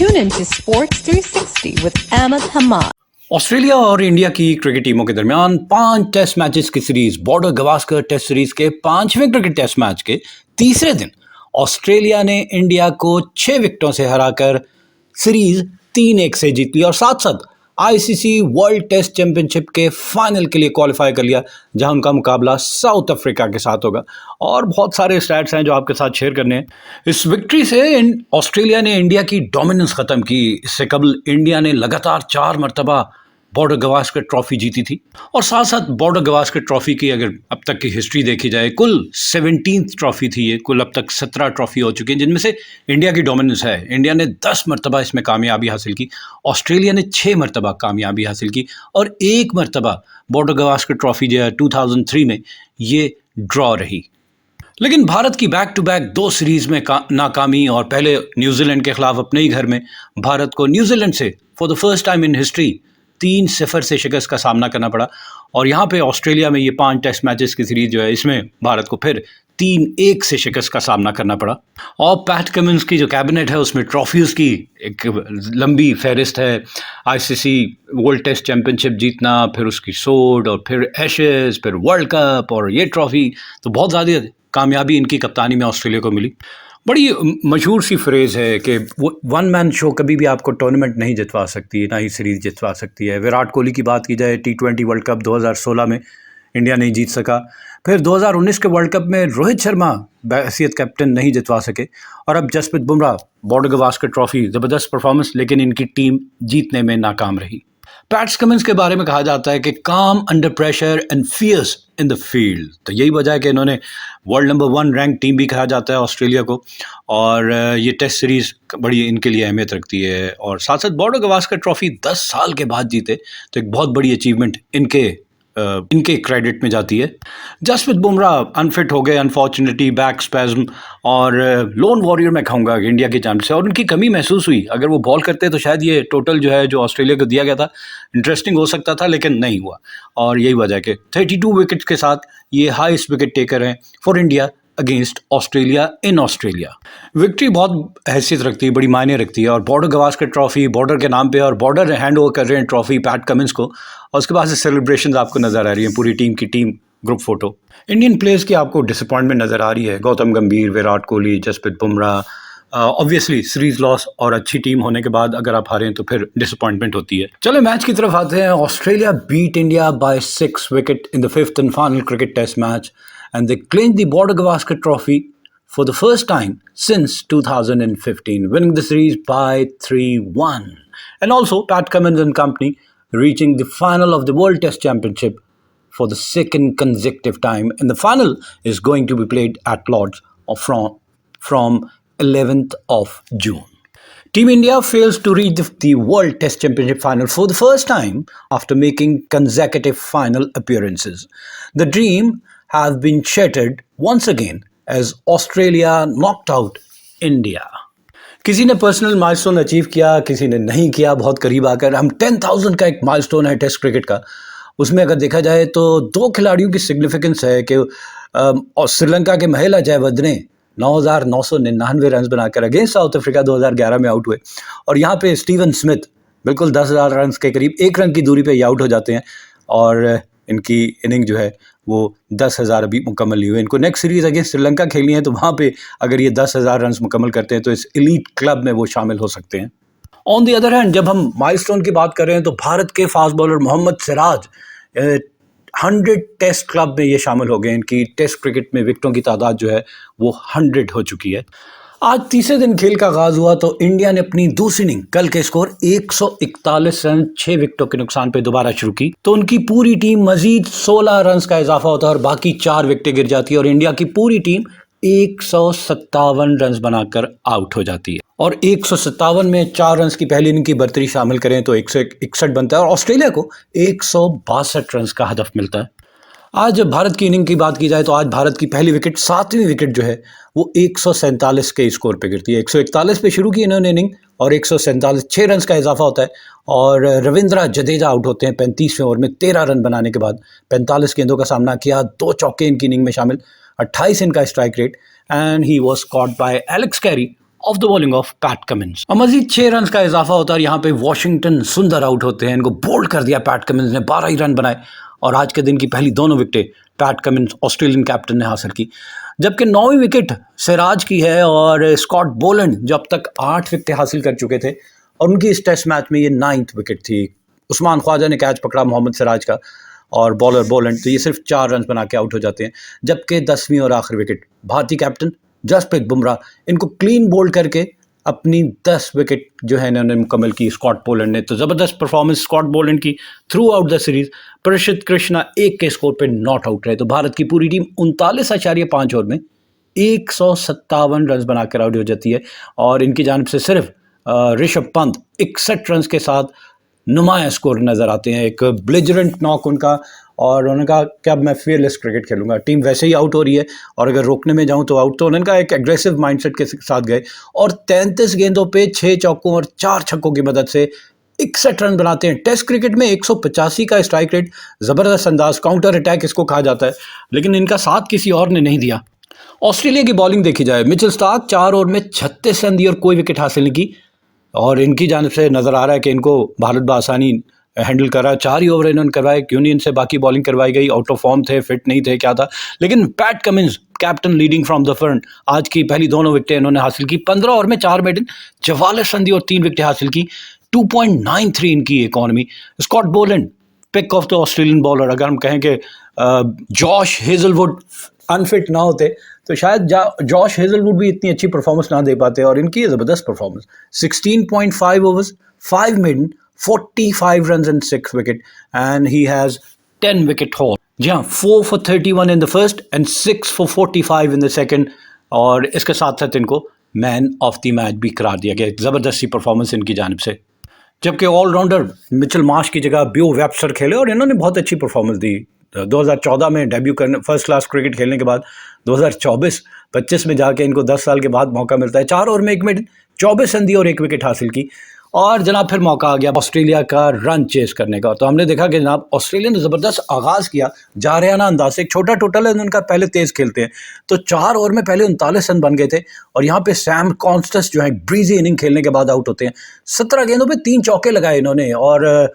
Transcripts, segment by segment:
Tune into Sports 360 with Ahmed Hamad. Australia और India की cricket टीमों के दरमियान 5 टेस्ट मैचेस की series Border Gavaskar test series के 5वें क्रिकेट टेस्ट मैच के तीसरे दिन ऑस्ट्रेलिया ने इंडिया को 6 विकेटों से हराकर सीरीज 3-1 से जीत ली और साथ साथ आईसीसी वर्ल्ड टेस्ट चैंपियनशिप के फाइनल के लिए क्वालिफाई कर लिया, जहां उनका मुकाबला साउथ अफ्रीका के साथ होगा। और बहुत सारे स्टैट्स हैं जो आपके साथ शेयर करने हैं। इस विक्ट्री से ऑस्ट्रेलिया ने इंडिया की डोमिनेंस खत्म की। इससे कबल इंडिया ने लगातार 4 मरतबा बॉर्डर गवास्कर ट्रॉफी जीती थी और साथ साथ बॉर्डर गवास्कर ट्रॉफी की अगर अब तक की हिस्ट्री देखी जाए, कुल 17th ट्रॉफी थी ये। कुल अब तक 17 ट्रॉफी हो चुकी हैं, जिनमें से इंडिया की डोमिनेंस है। इंडिया ने 10 मरतबा इसमें कामयाबी हासिल की, ऑस्ट्रेलिया ने 6 मरतबा कामयाबी हासिल की और 1 मरतबा बॉर्डर गवास्कर ट्रॉफी जो है 2003 में ये ड्रॉ रही। लेकिन भारत की बैक टू बैक 2 सीरीज में नाकामी और पहले न्यूजीलैंड के खिलाफ अपने ही घर में भारत को न्यूजीलैंड से for the first time in history 3-0 से शिकस्त का सामना करना पड़ा। और यहाँ पे ऑस्ट्रेलिया में ये 5 टेस्ट मैचेस की सीरीज जो है, इसमें भारत को फिर 3-1 से शिकस्त का सामना करना पड़ा। और पैट कमिंस की जो कैबिनेट है उसमें ट्रॉफीज़ की एक लंबी फहरिस्त है। आईसीसी वर्ल्ड टेस्ट चैंपियनशिप जीतना, फिर उसकी सोड और फिर एशेज़, फिर वर्ल्ड कप और ये ट्रॉफ़ी, तो बहुत ज़्यादा कामयाबी इनकी कप्तानी में ऑस्ट्रेलिया को मिली। बड़ी मशहूर सी फ्रेज़ है कि वन मैन शो कभी भी आपको टूर्नामेंट नहीं जितवा सकती, ना ही सीरीज़ जितवा सकती है। विराट कोहली की बात की जाए, T20 वर्ल्ड कप 2016 में इंडिया नहीं जीत सका। फिर 2019 के वर्ल्ड कप में रोहित शर्मा बहैसियत कैप्टन नहीं जितवा सके। और अब जसप्रीत बुमराह बॉर्डर गवास्कर ट्रॉफी, ज़बरदस्त परफॉर्मेंस, लेकिन इनकी टीम जीतने में नाकाम रही। पैट कमिंस के बारे में कहा जाता है कि काम under pressure and fierce in the field. तो यही वजह है कि इन्होंने वर्ल्ड नंबर 1 रैंक टीम भी कहा जाता है ऑस्ट्रेलिया को। और ये टेस्ट सीरीज़ बड़ी इनके लिए अहमियत रखती है। और साथ साथ बॉर्डर गवास्कर ट्रॉफी 10 साल के बाद जीते, तो एक बहुत बड़ी अचीवमेंट इनके क्रेडिट में जाती है। जसप्रीत बुमराह अनफिट हो गए, अनफॉर्चुनेटली बैक स्पैज्म, और लोन वॉरियर मैं कहूँगा इंडिया के चांस से, और उनकी कमी महसूस हुई। अगर वो बॉल करते तो शायद ये टोटल जो है जो ऑस्ट्रेलिया को दिया गया था इंटरेस्टिंग हो सकता था, लेकिन नहीं हुआ। और यही वजह है कि 32 विकेट्स के साथ ये हाईएस्ट विकेट टेकर हैं for India against Australia in Australia. Victory बहुत हैसियत रखती है, बड़ी मायने रखती है। और बॉर्डर गवास्कर ट्रॉफी बॉर्डर के नाम पे, और बॉर्डर हैंड ओवर कर रहे हैं ट्रॉफी पैट कमिंस को, और उसके बाद से सेलिब्रेशंस आपको नज़र आ रही हैं, पूरी team group photo. Indian players की आपको डिसअपॉइंटमेंट नज़र आ रही है। Gautam Gambhir, Virat Kohli, Jasprit Bumrah. Obviously series loss और अच्छी टीम होने के बाद अगर आप हारें तो फिर डिसअपॉइंटमेंट होती है। चलो मैच की तरफ आते हैं। Australia beat India by 6 wicket in the 5th and final cricket test match, and they claimed the Border Gavaskar Trophy for the first time since 2015, winning the series by 3-1. And also, Pat Cummins and company reaching the final of the World Test Championship for the 2nd consecutive time. And the final is going to be played at Lord's from 11th of June. Team India fails to reach the World Test Championship final for the first time after making consecutive final appearances. The dream have been shattered once again as Australia knocked out India. किसी ने personal milestone achieve किया, किसी ने नहीं किया, बहुत करीब आकर। हम 10,000 का एक माइलस्टोन है टेस्ट क्रिकेट का, उसमें अगर देखा जाए तो 2 खिलाड़ियों की सिग्निफिकेंस है कि और श्रीलंका के महिला जयवर्धने 9,999 रन बनाकर अगेंस्ट साउथ अफ्रीका 2011 में आउट हुए। और यहाँ पे स्टीवन स्मिथ बिल्कुल 10,000 रन के करीब 1 रन की दूरी पे ये आउट हो जाते हैं। और इनकी इनिंग जो है वो 10,000 अभी मुकम्मल नहीं हुए। इनको नेक्स्ट सीरीज़ अगेंस्ट श्रीलंका खेलनी है, तो वहाँ पे अगर ये 10,000 रन मुकम्मल करते हैं तो इस एलीट क्लब में वो शामिल हो सकते हैं। ऑन दी अदर हैंड, जब हम माइलस्टोन की बात कर रहे हैं तो भारत के fast bowler Mohammed Siraj 100 test club में ये शामिल हो गए। इनकी टेस्ट क्रिकेट में विकेटों की तादाद जो है वो 100 हो चुकी है। आज तीसरे दिन खेल का आगाज हुआ तो इंडिया ने अपनी दूसरी इनिंग कल के स्कोर 141 रन 6 विकेटों के नुकसान पे दोबारा शुरू की, तो उनकी पूरी टीम मजीद 16 रन का इजाफा होता है और बाकी 4 विकेटें गिर जाती है और इंडिया की पूरी टीम 157 रन बनाकर आउट हो जाती है। और 157 में 4 रन की पहली इनिंग की बर्तरी शामिल करें तो 161 बनता है और ऑस्ट्रेलिया को 162 रन का हदफ मिलता है। आज भारत की इनिंग की बात की जाए तो आज भारत की पहली विकेट, 7वीं विकेट जो है वो 147 के स्कोर पे गिरती है। 141 पे शुरू की इन्होंने इनिंग और 147 6 रन का इजाफा होता है और रविंद्र जडेजा आउट होते हैं 35वें ओवर में 13 रन बनाने के बाद। 45 गेंदों का सामना किया, 2 चौके इनकी इनिंग में शामिल, 28 इनका strike rate, and he was caught by Alex carry off the bowling of PAT Cummins. और मजीद 6 रन का इजाफा होता है। यहाँ पे वॉशिंगटन सुंदर आउट होते हैं, इनको बोल्ड कर दिया पैट कमिंस ने, 12 ही रन बनाए और आज के दिन की पहली दोनों विकेटें पैट कमिंस ऑस्ट्रेलियन कैप्टन ने हासिल की। जबकि 9वीं विकेट सिराज की है और स्कॉट बोलैंड जो अब तक 8 विकेटें हासिल कर चुके थे और उनकी इस टेस्ट मैच में ये 9th विकेट थी। उस्मान ख्वाजा ने कैच पकड़ा मोहम्मद सिराज का और बॉलर बोलैंड, तो ये सिर्फ 4 रन बना के आउट हो जाते हैं। जबकि 10वीं और आखिरी विकेट भारतीय कैप्टन जसप्रीत बुमराह, इनको क्लीन बोल्ड करके अपनी 10 विकेट जो है इन्होंने मुकम्मल की स्कॉट बोलैंड ने। तो ज़बरदस्त परफॉर्मेंस स्कॉट बोलैंड की थ्रू आउट द सीरीज। प्रसिद्ध कृष्णा 1 के स्कोर पे नॉट आउट रहे। तो भारत की पूरी टीम 39.5 ओवर में 157 रन बनाकर आउट हो जाती है और इनकी जानिब से सिर्फ ऋषभ पंत 61 रन के साथ नुमाया स्कोर नज़र आते हैं। एक ब्लिजरेंट नॉक उनका, और उन्होंने कहा कि अब मैं फेयरलेस क्रिकेट खेलूंगा। टीम वैसे ही आउट हो रही है और अगर रोकने में जाऊं तो आउट। तो उन्होंने कहा एक एग्रेसिव माइंडसेट के साथ गए और 33 गेंदों पे 6 चौकों और 4 छक्कों की मदद से 61 रन बनाते हैं। टेस्ट क्रिकेट में 185 का स्ट्राइक रेट, ज़बरदस्त अंदाज, काउंटर अटैक इसको कहा जाता है, लेकिन इनका साथ किसी और ने नहीं दिया। ऑस्ट्रेलिया की बॉलिंग देखी जाए, मिचेल स्टार्क 4 ओवर में 36 रन दिए और कोई विकेट हासिल नहीं की और इनकी जानिब से नज़र आ रहा है कि इनको भारत बआसानी हैंडल करा। 4 ही ओवर इन्होंने करवाए, क्यों नहीं इनसे बाकी बॉलिंग करवाई गई। आउट ऑफ फॉर्म थे, फिट नहीं थे, क्या था, लेकिन PAT Cummins captain leading from the front, आज की पहली दोनों विकेटें इन्होंने हासिल की। 15 ओवर में 4 मेडन, 44 रन दिए और 3 विकेटें हासिल की। 2.93 इनकी economy. Scott Boland pick of the Australian bowler. अगर हम कहें कि जॉश हेजलवुड अनफिट ना होते तो शायद जॉश हेजलवुड भी इतनी अच्छी परफॉर्मेंस ना दे पाते, और इनकी ज़बरदस्त performance. 16.5 overs, 5 maiden, 45 runs and 6 wicket, and he has 10 wicket haul. जी हाँ, 4 for 31 in the first and 6 for 45 in the second, और इसके साथ साथ इनको मैन ऑफ द मैच भी करार दिया गया। ज़बरदस्ती परफॉर्मेंस इनकी जानिब से। जबकि ऑलराउंडर मिचेल मार्श की जगह ब्यू वेब्स्टर खेले और इन्होंने बहुत अच्छी परफॉर्मेंस दी। 2014 में डेब्यू करने, फर्स्ट क्लास क्रिकेट खेलने के बाद 2024-25 में जाके इनको 10 साल के बाद मौका मिलता है। 4 ओवर में 1 मिनट, 24 रन दिए और 1 विकेट हासिल की, और जनाब फिर मौका आ गया ऑस्ट्रेलिया का रन चेस करने का। तो हमने देखा कि जनाब ऑस्ट्रेलिया ने ज़बरदस्त आगाज़ किया जारियाना अंदाज से। एक छोटा टोटल है उनका, पहले तेज़ खेलते हैं तो 4 ओवर में पहले 39 रन बन गए थे और यहाँ पे सैम कॉन्स्टेंस जो है ब्रीजी इनिंग खेलने के बाद आउट होते हैं। 17 गेंदों पे 3 चौके लगाए इन्होंने और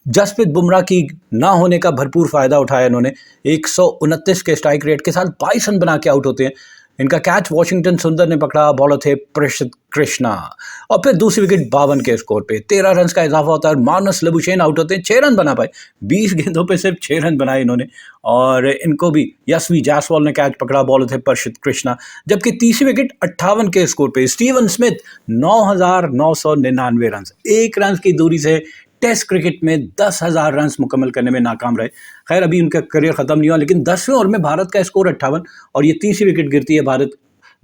जसप्रीत बुमराह की ना होने का भरपूर फ़ायदा उठाया इन्होंने। 129 के स्ट्राइक रेट के साथ 22 रन बना के आउट होते हैं। इनका कैच वॉशिंगटन सुंदर ने पकड़ा, बॉलर थे प्रसिद्ध कृष्णा, और फिर दूसरी विकेट 52 के स्कोर पे 13 रन का इजाफा होता है। मार्नस लबुशेन आउट होते हैं, 6 रन बना पाए, 20 गेंदों पे सिर्फ 6 रन बनाए इन्होंने, और इनको भी यशवी जायसवाल ने कैच पकड़ा, बॉलर थे प्रसिद्ध कृष्णा। जबकि तीसरी विकेट 58 के स्कोर पे स्टीवन स्मिथ 9,999 रन, 1 रन की दूरी से टेस्ट क्रिकेट में 10,000 रन मुकम्मल करने में नाकाम रहे। खैर अभी उनका करियर ख़त्म नहीं हुआ, लेकिन 10वें ओवर में भारत का स्कोर 58 और ये तीसरी विकेट गिरती है भारत।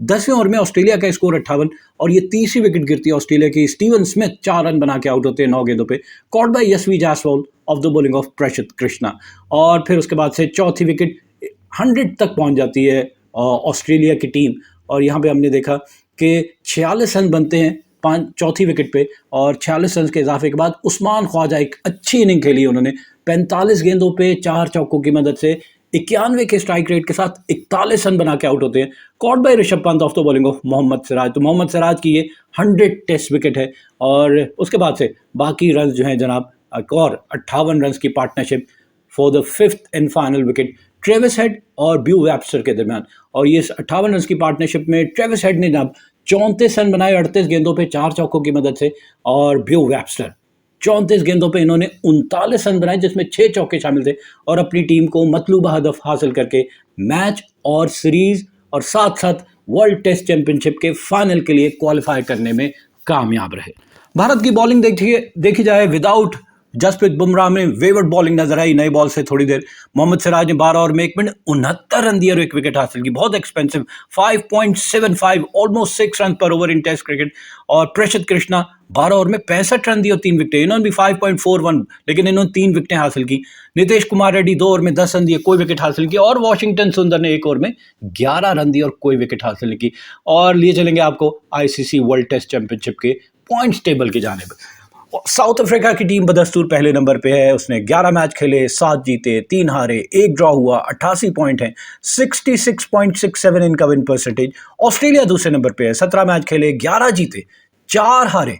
10वें ओवर में ऑस्ट्रेलिया का स्कोर 58 और ये तीसरी विकेट गिरती है ऑस्ट्रेलिया की। स्टीवन स्मिथ 4 रन बना के आउट होते हैं 9 गेंदों पे, caught by Yashvi Jaiswal of the bowling of प्रसिद्ध कृष्णा। और फिर उसके बाद से चौथी विकेट 100 तक पहुँच जाती है ऑस्ट्रेलिया की टीम, और यहाँ पर हमने देखा कि 46 रन बनते हैं चौथी विकेट पे, और 46 रन के इजाफे के बाद उस्मान ख्वाजा एक अच्छी इनिंग खेली उन्होंने। 45 गेंदों पे 4 चौकों की मदद से 91 के स्ट्राइक रेट के साथ 41 रन बना के आउट होते हैं, caught by Rishabh Pant off the bowling of Mohammed Siraj. तो मोहम्मद सिराज की ये 100 टेस्ट विकेट है, और उसके बाद से बाकी रन जो हैं जनाब एक और 58 रन की partnership for the 5th and final wicket Travis head और ब्यू वेब्स्टर के दरमियान। और ये 58 रन की पार्टनरशिप में ट्रेविस हेड ने जनाब 34 रन बनाए 38 गेंदों पे 4 चौकों की मदद से, और ब्यू वेब्स्टर 34 गेंदों पे इन्होंने 39 रन बनाए जिसमें 6 चौके शामिल थे, और अपनी टीम को मतलूबा हदफ हासिल करके मैच और सीरीज और साथ साथ वर्ल्ड टेस्ट चैंपियनशिप के फाइनल के लिए क्वालिफाई करने में कामयाब रहे। भारत की बॉलिंग देखी जाए, विदाउट जसप्रीत बुमराह में वेवर्ड बॉलिंग नजर आई नई बॉल से थोड़ी देर। मोहम्मद सिराज ने 12 ओवर में 1 मिनट 69 रन दिए और 1 विकेट हासिल की, बहुत एक्सपेंसिव 5.75 ऑलमोस्ट 6 रन पर ओवर इन टेस्ट क्रिकेट। और प्रसिद्ध कृष्णा 12 ओवर में 65 रन दिए और 3 विकेटें, इन्होंने भी 5.41, लेकिन इन्होंने 3 विकेटें हासिल की। नीतीश कुमार रेड्डी 2 ओवर में 10 रन दिए, कोई विकेट हासिल की, और वॉशिंगटन सुंदर ने 1 ओवर में 11 रन दिए और कोई विकेट हासिल नहीं की। और लिए चलेंगे आपको ICC वर्ल्ड टेस्ट चैंपियनशिप के पॉइंट्स टेबल की जानिब। साउथ अफ्रीका की टीम बदस्तूर पहले नंबर पे है। उसने 11 मैच खेले, 7 जीते, 3 हारे, 1 ड्रॉ हुआ, 88 पॉइंट है, 66.67 इनका विन परसेंटेज। ऑस्ट्रेलिया दूसरे नंबर पे है, 17 मैच खेले, 11 जीते, 4 हारे,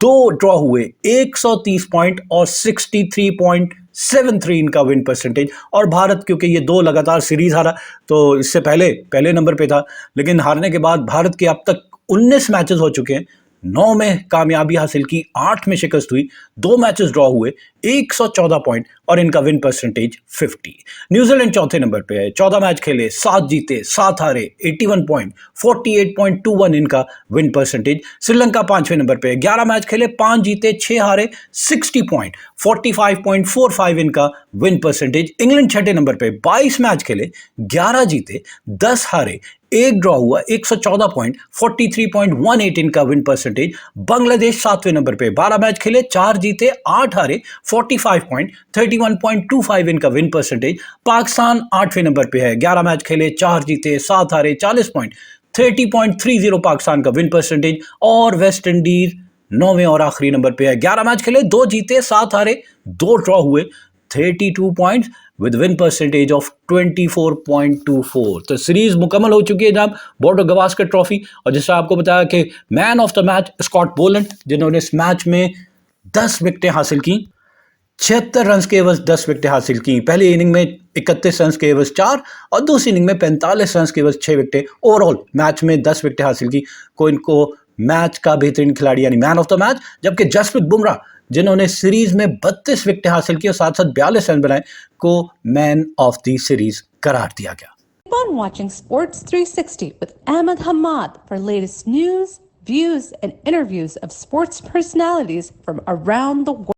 2 ड्रॉ हुए, 130 पॉइंट और 63.73 इनका विन परसेंटेज। और भारत, क्योंकि ये 2 लगातार सीरीज हारा, तो इससे पहले नंबर पे था, लेकिन हारने के बाद भारत के अब तक 19 मैचेस हो चुके हैं। 9 में कामयाबी हासिल की, 8 में शिकस्त हुई, 2 मैचेस ड्रॉ हुए, 114 पॉइंट और इनका विन परसेंटेज 50। न्यूजीलैंड चौथे नंबर पे है, 14 मैच खेले, 7 जीते, 7 हारे, 81 पॉइंट, 48.21 इनका विन परसेंटेज। श्रीलंका 5वें नंबर पे है, 11 मैच खेले, 5 जीते, 6 हारे, 60 पॉइंट, 45.45 इनका विन परसेंटेज। इंग्लैंड 6ठे नंबर पे, 22 मैच खेले, 11 जीते, 10 हारे, 1 ड्रॉ हुआ, 114 पॉइंट, 43.18 इनका विन परसेंटेज। बांग्लादेश 7वें नंबर पे, 12 मैच खेले, 4 जीते, 8 हारे, 45 पॉइंट, 31.25 इनका विन परसेंटेज। पाकिस्तान 8वें नंबर पे है, 11 मैच खेले, 4 जीते, 7 हारे, 40 पॉइंट, 30.30 पाकिस्तान का विन परसेंटेज। और वेस्ट इंडीज 9वें और आखिरी नंबर पे है, 11 मैच खेले, 2 जीते, 7 हारे, 2 ड्रॉ हुए, 32 points with win percentage of 24.24। तो सीरीज मुकम्मल हो चुकी है जनाब, बॉर्डर गवास्कर ट्रॉफी। और जैसा आपको बताया कि man of the match Scott Boland, जिन्होंने इस मैच में 10 विकेटें हासिल की, 76 रन के एवज 10 विकेटें हासिल की। पहली इनिंग में 31 रन के एवज 4 और दूसरी इनिंग में 45 रन के एवज 6 विकेटें। ओवरऑल मैच में 10 विकेटें हासिल की, को इनको मैच का बेहतरीन खिलाड़ी यानी मैन ऑफ द मैच। जबकि जसप्रीत बुमराह, जिन्होंने सीरीज में 32 विकेटें हासिल की और साथ साथ 42 रन बनाए, को मैन ऑफ द सीरीज करार दिया गया। Keep on watching Sports 360 with Ahmed Hamad for latest news, views, and interviews of sports personalities from around the world.